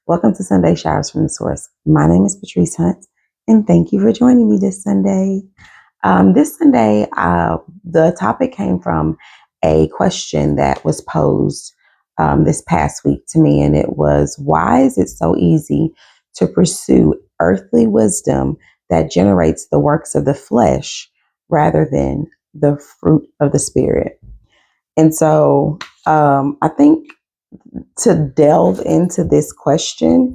Welcome to Sunday Showers from the Source. My name is Patrice Hunt, and thank you for joining me this Sunday. This Sunday, the topic came from a question that was posed this past week to me, and it was, why is it so easy to pursue earthly wisdom that generates the works of the flesh rather than the fruit of the Spirit? And so I think to delve into this question,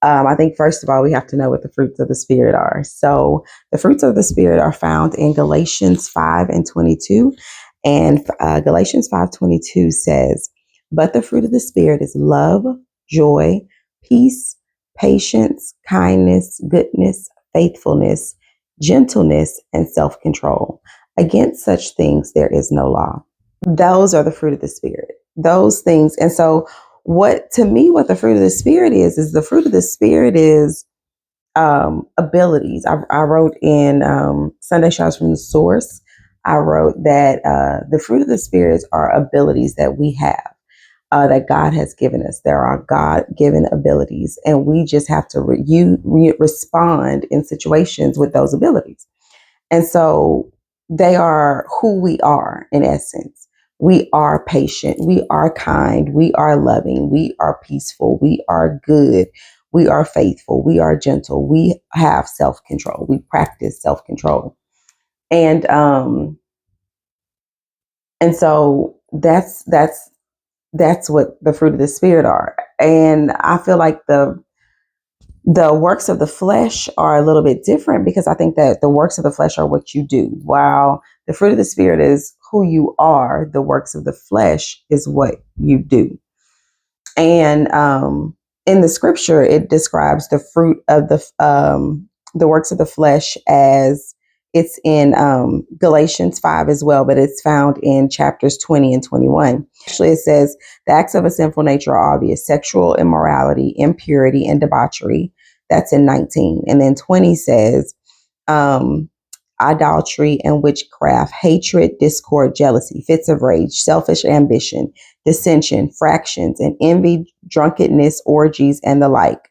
I think first of all, we have to know what the fruits of the Spirit are. So the fruits of the Spirit are found in Galatians 5 and 22. And Galatians 5:22 says, but the fruit of the Spirit is love, joy, peace, patience, kindness, goodness, faithfulness, gentleness, and self-control. Against such things, there is no law. Those are the fruit of the Spirit. Those things. And so what the fruit of the Spirit is the fruit of the Spirit is abilities. I wrote in Sunday Showers from the Source, I wrote that the fruit of the Spirit are abilities that we have, that God has given us. There are God-given abilities, and we just have to respond in situations with those abilities. And so they are who we are in essence. We are patient. We are kind. We are loving. We are peaceful. We are good. We are faithful. We are gentle. We have self-control. We practice self-control. And so that's what the fruit of the Spirit are. And I feel like the works of the flesh are a little bit different, because I think that the works of the flesh are what you do, while the fruit of the Spirit is who you are. The works of the flesh is what you do. And in the scripture, it describes the fruit of the works of the flesh as it's in Galatians 5 as well, but it's found in chapters 20 and 21. Actually, it says the acts of a sinful nature are obvious: sexual immorality, impurity, and debauchery. That's in 19. And then 20 says idolatry and witchcraft, hatred, discord, jealousy, fits of rage, selfish ambition, dissension, fractions, and envy, drunkenness, orgies, and the like.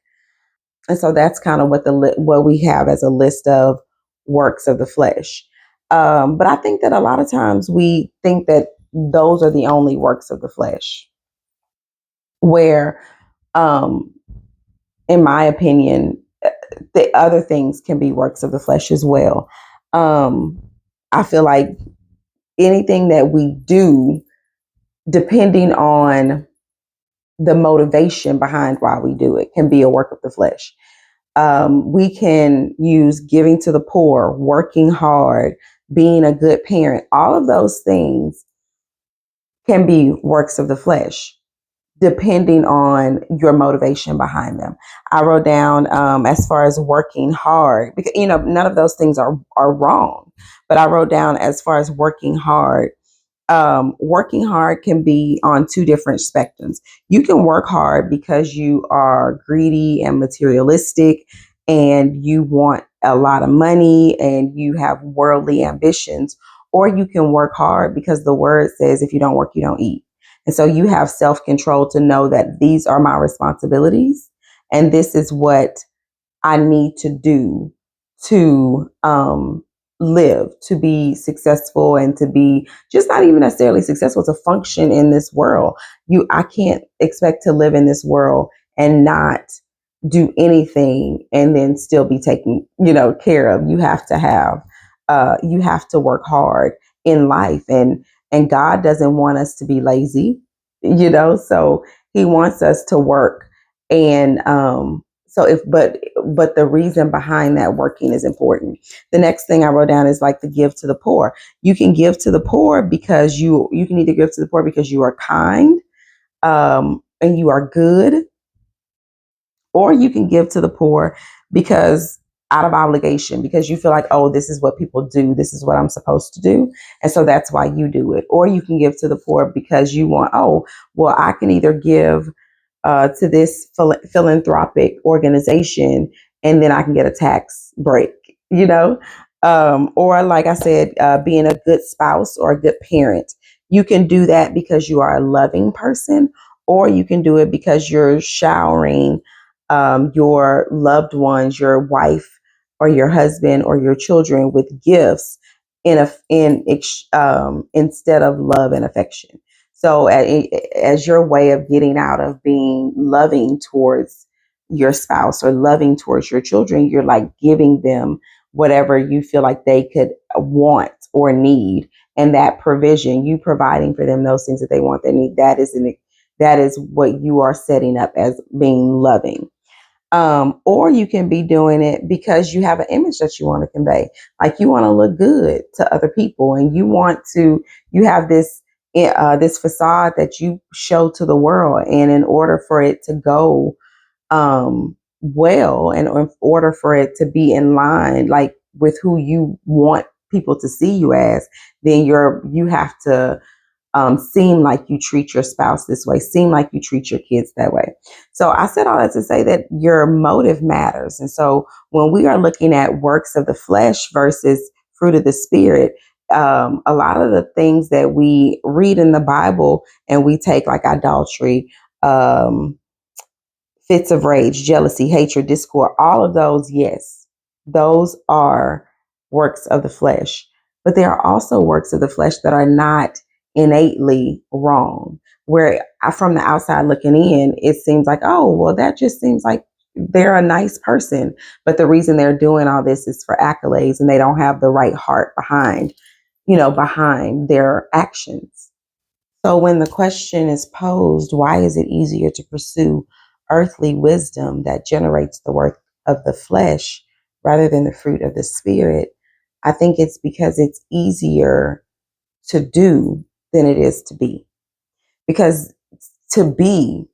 And so that's kind of what we have as a list of works of the flesh. But I think that a lot of times we think that those are the only works of the flesh, where, um, in my opinion, the other things can be works of the flesh as well. Um, I feel like anything that we do, depending on the motivation behind why we do it, can be a work of the flesh. We can use giving to the poor, working hard, being a good parent. All of those things can be works of the flesh, depending on your motivation behind them. I wrote down, as far as working hard, because none of those things are wrong. But I wrote down, as far as working hard can be on two different spectrums. You can work hard because you are greedy and materialistic, and you want a lot of money, and you have worldly ambitions. Or you can work hard because the word says, if you don't work, you don't eat. And so you have self-control to know that these are my responsibilities, and this is what I need to do to live, to be successful, and to be just not even necessarily successful, to function in this world. I can't expect to live in this world and not do anything and then still be taken, care of. You have to work hard in life, and God doesn't want us to be lazy, so He wants us to work. And but the reason behind that working is important. The next thing I wrote down is like the give to the poor. You can give to the poor because you can either give to the poor because you are kind, and you are good, or you can give to the poor because out of obligation, because you feel like, oh, this is what people do, this is what I'm supposed to do, and so that's why you do it. Or you can give to the poor because you want, oh, well, I can either give to this philanthropic organization, and then I can get a tax break, or like I said, being a good spouse or a good parent. You can do that because you are a loving person, or you can do it because you're showering your loved ones, your wife or your husband or your children with gifts instead of love and affection. So as your way of getting out of being loving towards your spouse or loving towards your children, you're like giving them whatever you feel like they could want or need, and that provision, you providing for them those things that they want, they need, that is what you are setting up as being loving. Or you can be doing it because you have an image that you want to convey. Like you want to look good to other people, and you have this facade that you show to the world. And in order for it to go well, and in order for it to be in line, like with who you want people to see you as, then you have to seem like you treat your spouse this way, seem like you treat your kids that way. So I said all that to say that your motive matters. And so when we are looking at works of the flesh versus fruit of the spirit, a lot of the things that we read in the Bible and we take like adultery, fits of rage, jealousy, hatred, discord, all of those, yes, those are works of the flesh. But there are also works of the flesh that are not innately wrong, where from the outside looking in, it seems like, oh, well, that just seems like they're a nice person. But the reason they're doing all this is for accolades, and they don't have the right heart behind their actions. So when the question is posed, why is it easier to pursue earthly wisdom that generates the work of the flesh rather than the fruit of the spirit? I think it's because it's easier to do than it is to be. Because to be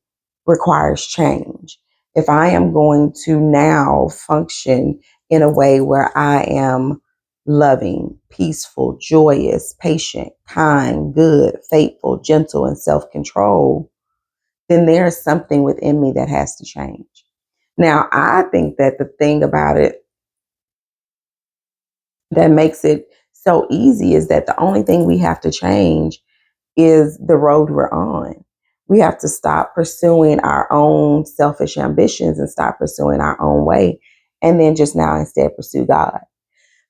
requires change. If I am going to now function in a way where I am loving, peaceful, joyous, patient, kind, good, faithful, gentle, and self control, then there is something within me that has to change. Now, I think that the thing about it that makes it so easy is that the only thing we have to change is the road we're on. We have to stop pursuing our own selfish ambitions and stop pursuing our own way, and then just now instead pursue God.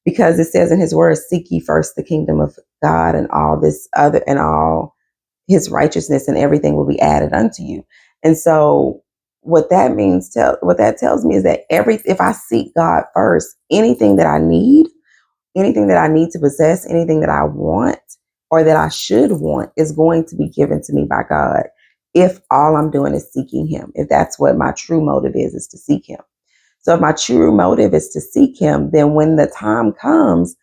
Because it says in his word, seek ye first the kingdom of God, and all this other and all his righteousness, and everything will be added unto you. And so what that tells me is that if I seek God first, anything that I need to possess, anything that I want or that I should want is going to be given to me by God if all I'm doing is seeking him. If that's what my true motive is to seek him. So if my true motive is to seek him, then when the time comes,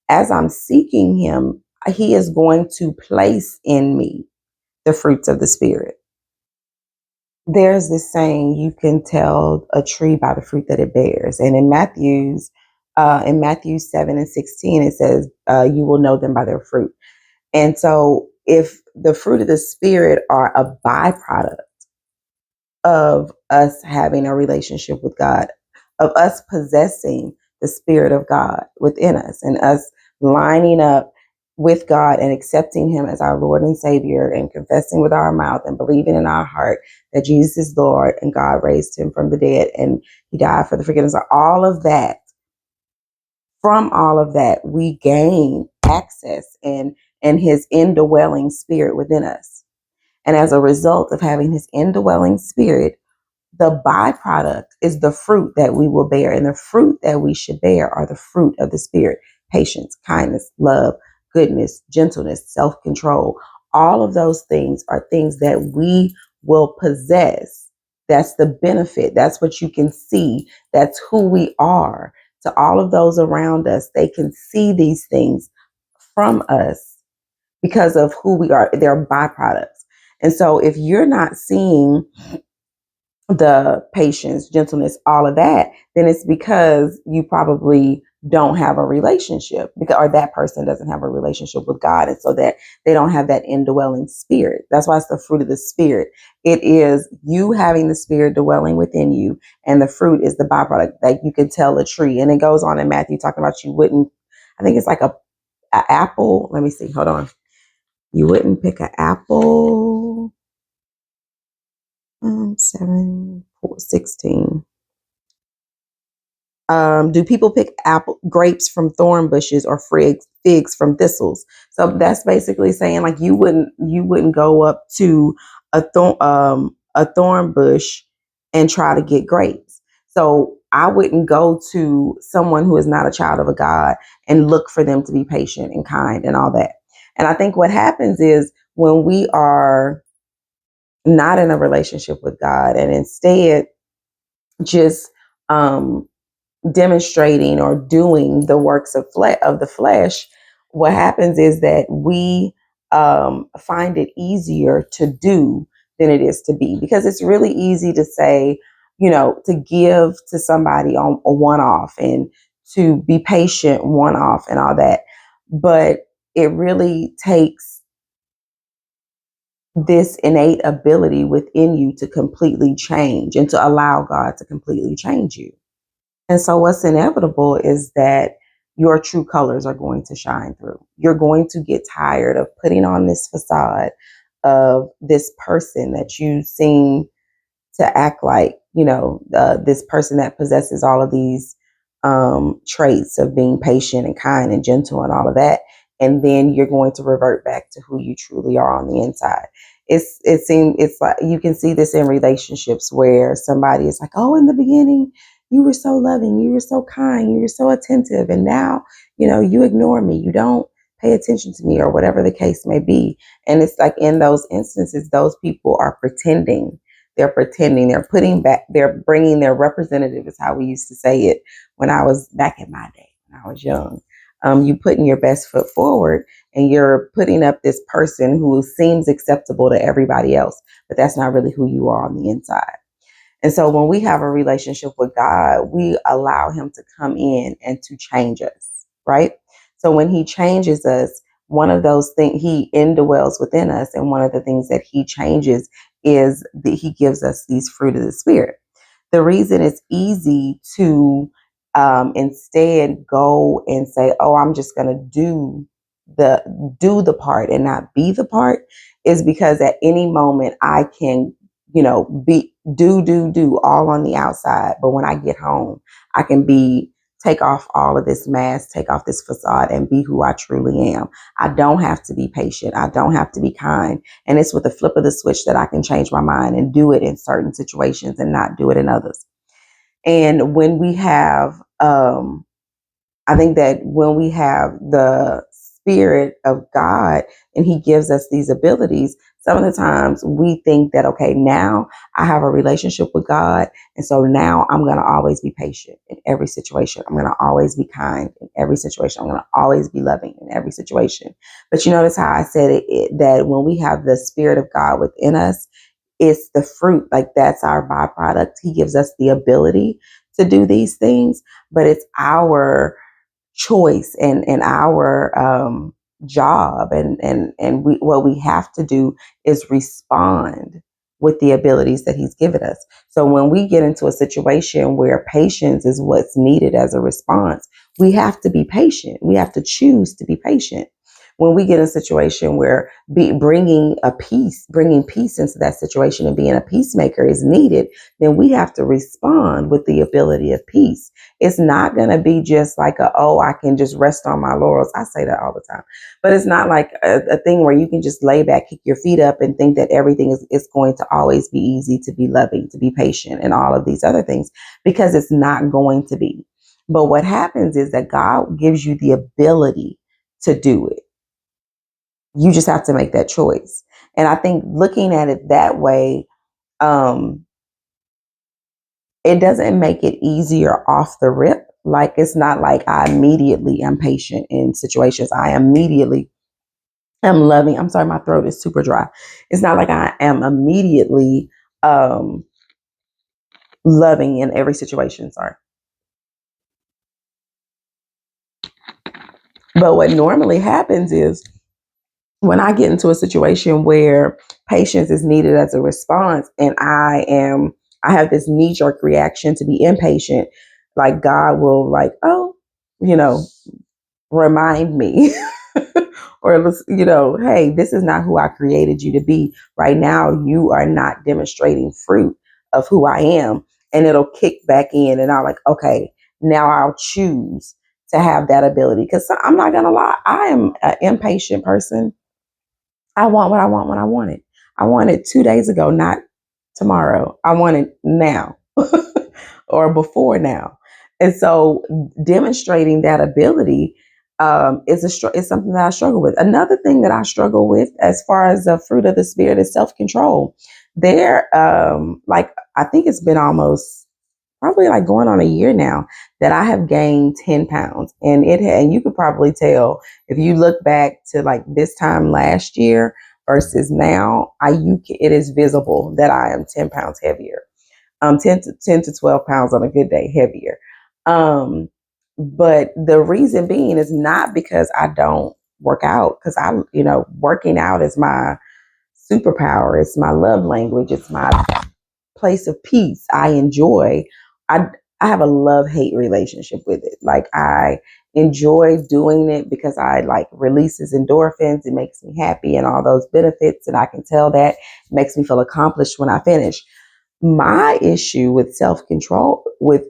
as I'm seeking him, he is going to place in me the fruits of the spirit. There's this saying, you can tell a tree by the fruit that it bears. And in Matthew 7:16, it says, you will know them by their fruit. And so if the fruit of the spirit are a byproduct of us having a relationship with God, of us possessing the Spirit of God within us, and us lining up with God and accepting him as our Lord and Savior, and confessing with our mouth and believing in our heart that Jesus is Lord and God raised him from the dead and he died for the forgiveness of all of that. From all of that, we gain access and his indwelling spirit within us. And as a result of having his indwelling spirit, the byproduct is the fruit that we will bear. And the fruit that we should bear are the fruit of the spirit: patience, kindness, love, goodness, gentleness, self-control. All of those things are things that we will possess. That's the benefit. That's what you can see. That's who we are. To all of those around us, they can see these things from us because of who we are. They're byproducts. And so if you're not seeing the patience, gentleness, all of that, then it's because you probably don't have a relationship, or that person doesn't have a relationship with God. And so that they don't have that indwelling spirit. That's why it's the fruit of the spirit. It is you having the spirit dwelling within you, and the fruit is the byproduct. Like you can tell a tree. And it goes on in Matthew talking about I think it's like a apple. Let me see. Hold on. You wouldn't pick an apple. 7 16. Do people pick grapes from thorn bushes or figs from thistles? So that's basically saying like you wouldn't go up to a thorn bush and try to get grapes. So I wouldn't go to someone who is not a child of a God and look for them to be patient and kind and all that. And I think what happens is when we are not in a relationship with God and instead just um, demonstrating or doing the works of the flesh, what happens is that we find it easier to do than it is to be, because it's really easy to say, to give to somebody on a one off and to be patient one off and all that. But it really takes this innate ability within you to completely change and to allow God to completely change you. And so what's inevitable is that your true colors are going to shine through. You're going to get tired of putting on this facade of this person that you seem to act like, this person that possesses all of these traits of being patient and kind and gentle and all of that. And then you're going to revert back to who you truly are on the inside. It's like you can see this in relationships where somebody is like, oh, in the beginning, you were so loving, you were so kind, you were so attentive. And now, you ignore me. You don't pay attention to me or whatever the case may be. And it's like in those instances, those people are pretending. They're pretending. They're bringing their representative, is how we used to say it when I was back in my day, when I was young. You putting your best foot forward and you're putting up this person who seems acceptable to everybody else, but that's not really who you are on the inside. And so when we have a relationship with God, we allow him to come in and to change us, right? So when he changes us, one of those things, he indwells within us. And one of the things that he changes is that he gives us these fruit of the spirit. The reason it's easy to instead go and say, "Oh, I'm just going to do the part and not be the part," is because at any moment I can, be do all on the outside, but when I get home, I can take off all of this mask, take off this facade, and be who I truly am. I don't have to be patient. I don't have to be kind. And it's with the flip of the switch that I can change my mind and do it in certain situations and not do it in others. And when we have, I think that when we have the spirit of God and he gives us these abilities, some of the times we think that, okay, now I have a relationship with God. And so now I'm going to always be patient in every situation. I'm going to always be kind in every situation. I'm going to always be loving in every situation. But you notice how I said that when we have the spirit of God within us, it's the fruit, like that's our byproduct. He gives us the ability to do these things, but it's our choice and our job, and what we have to do is respond with the abilities that he's given us. So when we get into a situation where patience is what's needed as a response, we have to be patient. We have to choose to be patient. When we get in a situation where bringing peace into that situation and being a peacemaker is needed, then we have to respond with the ability of peace. It's not going to be just like oh, I can just rest on my laurels. I say that all the time, but it's not like a thing where you can just lay back, kick your feet up and think that everything is going to always be easy, to be loving, to be patient and all of these other things, because it's not going to be. But what happens is that God gives you the ability to do it. You just have to make that choice. And I think looking at it that way, um, it doesn't make it easier off the rip. Like, it's not like I immediately am patient in situations. I immediately am loving. I'm sorry, my throat is super dry. It's not like I am immediately um, loving in every situation. Sorry. But what normally happens is when I get into a situation where patience is needed as a response and I have this knee jerk reaction to be impatient, like God will like, oh, you know, remind me or, hey, this is not who I created you to be. Right now, you are not demonstrating fruit of who I am, and it'll kick back in, and I'm like, okay, now I'll choose to have that ability. Because I'm not gonna lie, I am an impatient person. I want what I want when I want it. I want it 2 days ago, not tomorrow. I want it now or before now. And so demonstrating that ability is something that I struggle with. Another thing that I struggle with as far as the fruit of the spirit is self-control. Like I think it's been almost probably like going on a year now that I have gained 10 pounds. And you could probably tell if you look back to like this time last year versus now, it is visible that I am 10 pounds heavier. 10 to 12 pounds on a good day heavier. Um, but the reason being is not because I don't work out, because working out is my superpower. It's my love language. It's my place of peace. I enjoy. I I have a love hate relationship with it. Like I enjoy doing it because I like releases endorphins. It makes me happy and all those benefits, and I can tell that it makes me feel accomplished when I finish. My issue with self control is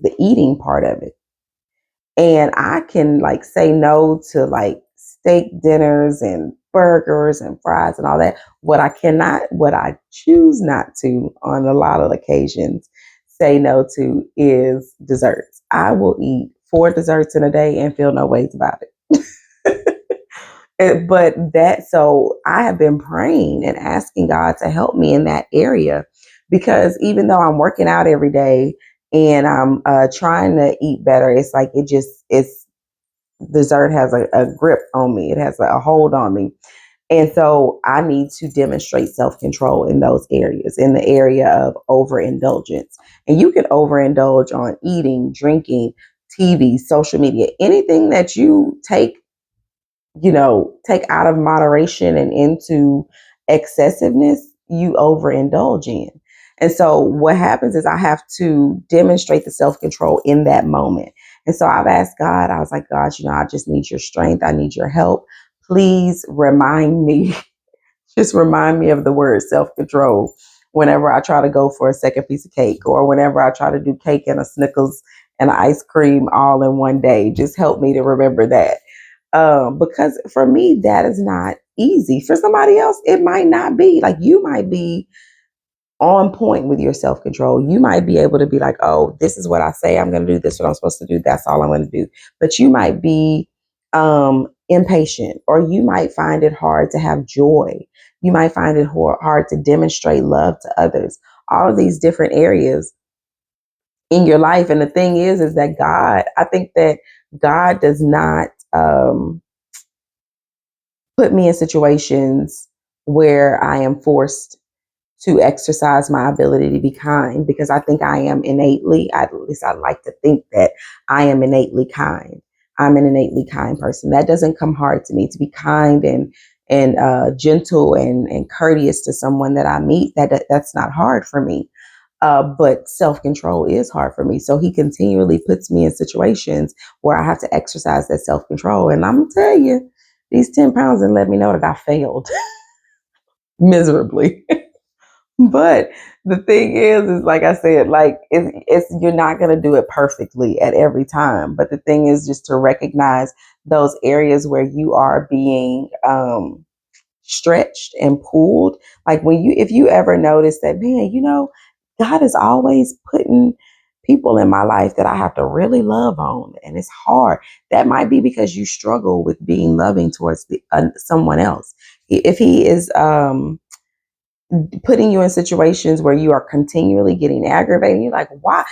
the eating part of it. And I can like say no to like steak dinners and burgers and fries and all that. What I choose not to on a lot of occasions say no to is desserts. I will eat 4 desserts in a day and feel no ways about it. So I have been praying and asking God to help me in that area, because even though I'm working out every day and I'm trying to eat better, it's like it's dessert has a grip on me. It has a hold on me. And so I need to demonstrate self control in those areas, in the area of overindulgence. And you can overindulge on eating, drinking, TV, social media, anything that you take out of moderation and into excessiveness, you overindulge in. And so what happens is I have to demonstrate the self control in that moment. And so I've asked God, I was like, God, I just need your strength. I need your help. Please remind me, just remind me of the word self control whenever I try to go for a second piece of cake, or whenever I try to do cake and a Snickers and ice cream all in one day. Just help me to remember that. Because for me, that is not easy. For somebody else, it might not be. Like you might be on point with your self control. You might be able to be like, oh, this is what I say I'm going to do. This is what I'm supposed to do. That's all I'm going to do. But you might be impatient, or you might find it hard to have joy. You might find it hard to demonstrate love to others. All of these different areas in your life. And the thing is that I think that God does not put me in situations where I am forced to exercise my ability to be kind, because I think I am innately, at least I like to think that I am innately kind. I'm an innately kind person. That doesn't come hard to me, to be kind and gentle and courteous to someone that I meet. That's not hard for me. But self-control is hard for me. So he continually puts me in situations where I have to exercise that self-control. And I'm gonna tell you, these 10 pounds and let me know that I failed miserably. But the thing is like I said, like it's you're not gonna do it perfectly at every time. But the thing is just to recognize those areas where you are being stretched and pulled. Like if you ever notice that, man, God is always putting people in my life that I have to really love on, and it's hard. That might be because you struggle with being loving towards someone else. If he is putting you in situations where you are continually getting aggravated, you're like why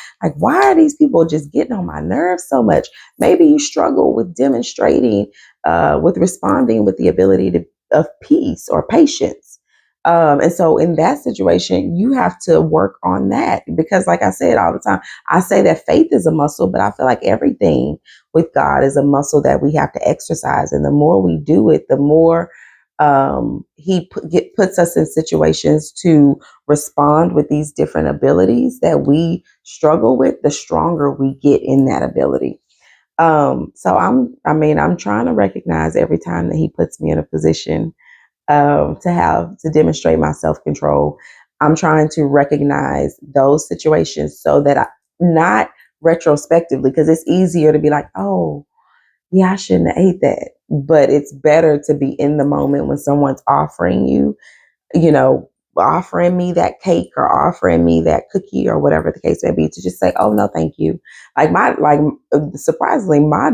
are these people just getting on my nerves so much? Maybe you struggle with demonstrating with responding with the ability of peace or patience. And so in that situation, you have to work on that, because like I said all the time, I say that faith is a muscle, but I feel like everything with God is a muscle that we have to exercise. And the more we do it, the more puts us in situations to respond with these different abilities that we struggle with, the stronger we get in that ability. So I'm trying to recognize every time that he puts me in a position to demonstrate my self control. I'm trying to recognize those situations so that not retrospectively, because it's easier to be like, oh, yeah, I shouldn't have ate that. But it's better to be in the moment when someone's offering you, you know, offering me that cake or offering me that cookie or whatever the case may be, to just say, oh, no, thank you. Surprisingly, my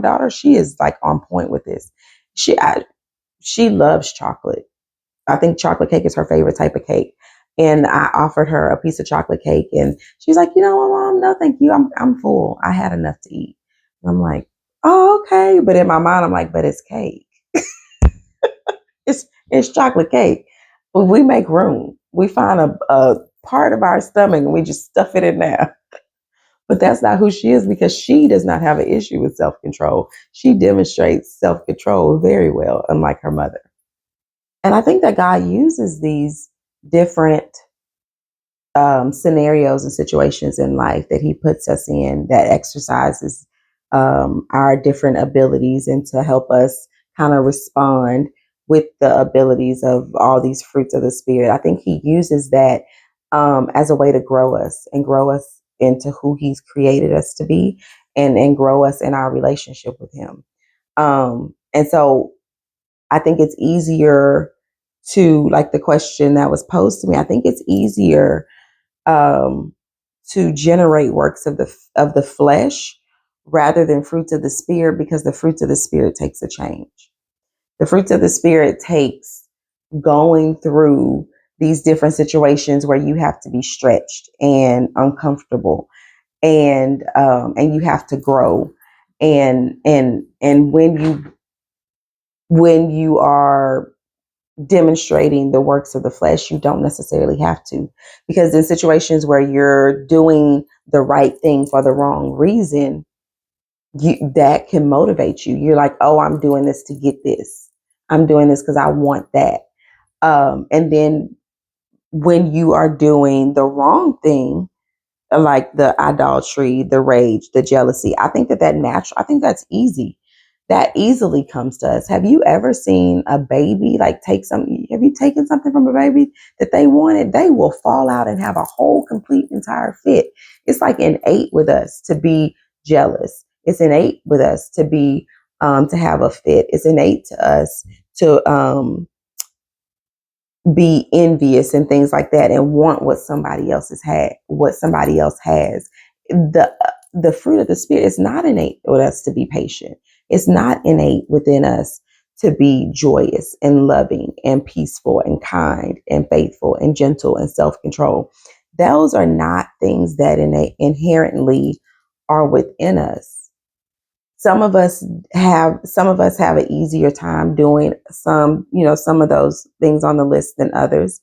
daughter, she is like on point with this. She loves chocolate. I think chocolate cake is her favorite type of cake. And I offered her a piece of chocolate cake, and she's like, you know what, Mom? No, thank you. I'm full. I had enough to eat. And I'm like, oh, okay. But in my mind, I'm like, but it's cake. It's chocolate cake. But we make room. We find a part of our stomach and we just stuff it in there. But that's not who she is, because she does not have an issue with self control. She demonstrates self control very well, unlike her mother. And I think that God uses these different scenarios and situations in life that He puts us in, that exercises our different abilities, and to help us kind of respond with the abilities of all these fruits of the Spirit. I think He uses that as a way to grow us into who He's created us to be, and grow us in our relationship with Him. And so I think it's easier to, like the question that was posed to me, I think it's easier um, to generate works of the flesh rather than fruits of the spirit, because the fruits of the spirit takes a change. The fruits of the spirit takes going through these different situations where you have to be stretched and uncomfortable, and you have to grow, and when you are demonstrating the works of the flesh, you don't necessarily have to, because in situations where you're doing the right thing for the wrong reason, that can motivate you. You're like, oh, I'm doing this to get this. I'm doing this because I want that. And then when you are doing the wrong thing, like the idolatry, the rage, the jealousy, I think that's easy. That easily comes to us. Have you ever seen a baby like have you taken something from a baby that they wanted? They will fall out and have a whole complete entire fit. It's like innate with us to be jealous. It's innate with us to have a fit. It's innate to us to be envious and things like that, and want what somebody else has. The fruit of the spirit is not innate with us to be patient. It's not innate within us to be joyous and loving and peaceful and kind and faithful and gentle and self-control. Those are not things that inherently are within us. Some of us have an easier time doing some of those things on the list than others.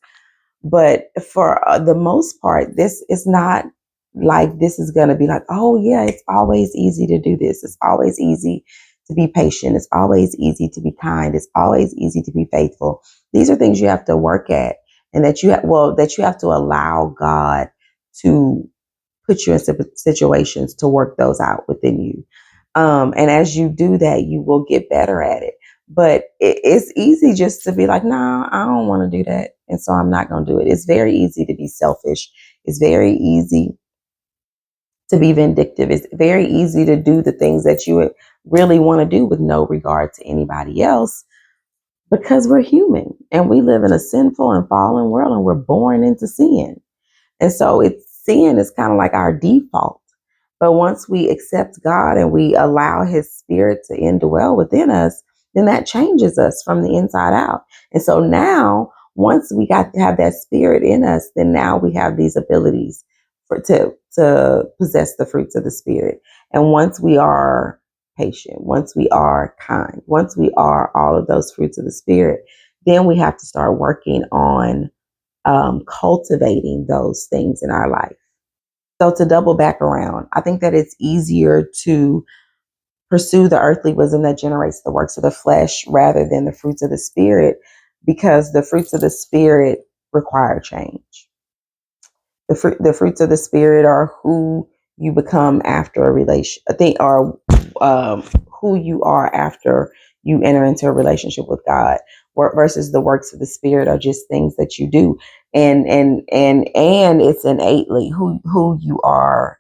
But for the most part, this is not like this is going to be like, oh yeah, it's always easy to do this. It's always easy to be patient. It's always easy to be kind. It's always easy to be faithful. These are things you have to work at, and that you have to allow God to put you in situations to work those out within you. And as you do that, you will get better at it. But it's easy just to be like, nah, I don't want to do that. And so I'm not going to do it. It's very easy to be selfish. It's very easy to be vindictive. It's very easy to do the things that you really want to do with no regard to anybody else, because we're human and we live in a sinful and fallen world, and we're born into sin. And so sin is kind of like our default. But once we accept God and we allow His Spirit to indwell within us, then that changes us from the inside out. And so now, once we got to have that Spirit in us, then now we have these abilities to possess the fruits of the Spirit. And once we are patient, once we are kind, once we are all of those fruits of the Spirit, then we have to start working on cultivating those things in our life. So to double back around, I think that it's easier to pursue the earthly wisdom that generates the works of the flesh rather than the fruits of the spirit, because the fruits of the spirit require change. The fruits of the spirit are who you become after a relation. I think are who you are after you enter into a relationship with God, versus the works of the spirit are just things that you do. and it's innately who you are,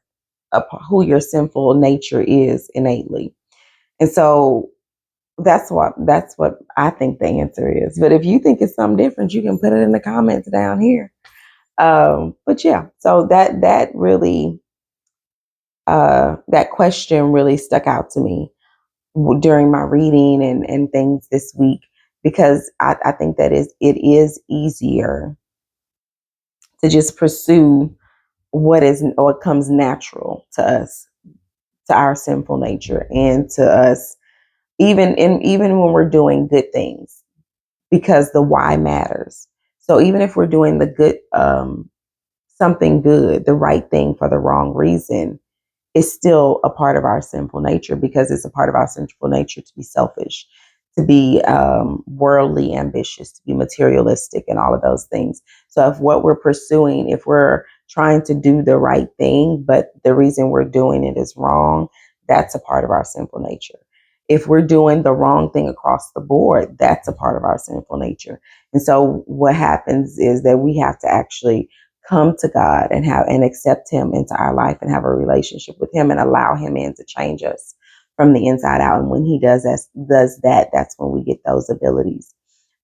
who your sinful nature is innately. And so that's what I think the answer is. But if you think it's something different, you can put it in the comments down here. But yeah, so that really that question really stuck out to me during my reading and things this week, because I think that it is easier to just pursue what comes natural to us, to our sinful nature, and to us, even when we're doing good things, because the why matters. So even if we're doing the good, something good, the right thing for the wrong reason, is still a part of our sinful nature, because it's a part of our sinful nature to be selfish, to be worldly ambitious, to be materialistic, and all of those things. So if what we're pursuing, if we're trying to do the right thing, but the reason we're doing it is wrong, that's a part of our sinful nature. If we're doing the wrong thing across the board, that's a part of our sinful nature. And so what happens is that we have to actually come to God and accept him into our life and have a relationship with him and allow him in to change us from the inside out. And when he does that, that's when we get those abilities,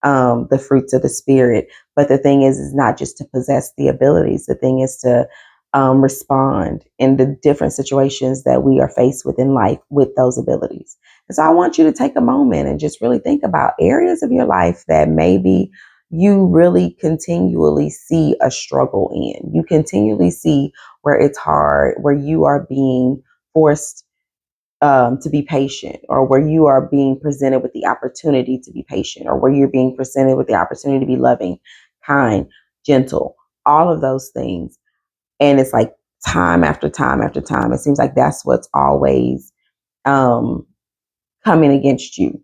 the fruits of the spirit. But the thing is not just to possess the abilities. The thing is to respond in the different situations that we are faced with in life with those abilities. And so I want you to take a moment and just really think about areas of your life that maybe you really continually see a struggle in. You continually see where it's hard, where you are being forced to be patient, or where you are being presented with the opportunity to be patient, or where you're being presented with the opportunity to be loving, kind, gentle, all of those things. And it's like time after time after time, it seems like that's what's always um, coming against you,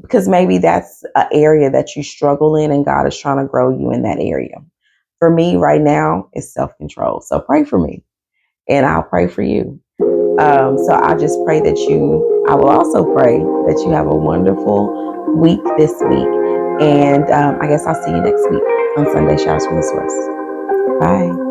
because maybe that's an area that you struggle in and God is trying to grow you in that area. For me right now, it's self-control. So pray for me and I'll pray for you. So I just pray that I will also pray that you have a wonderful week this week. And I guess I'll see you next week on Sunday Showers from the Source. Bye.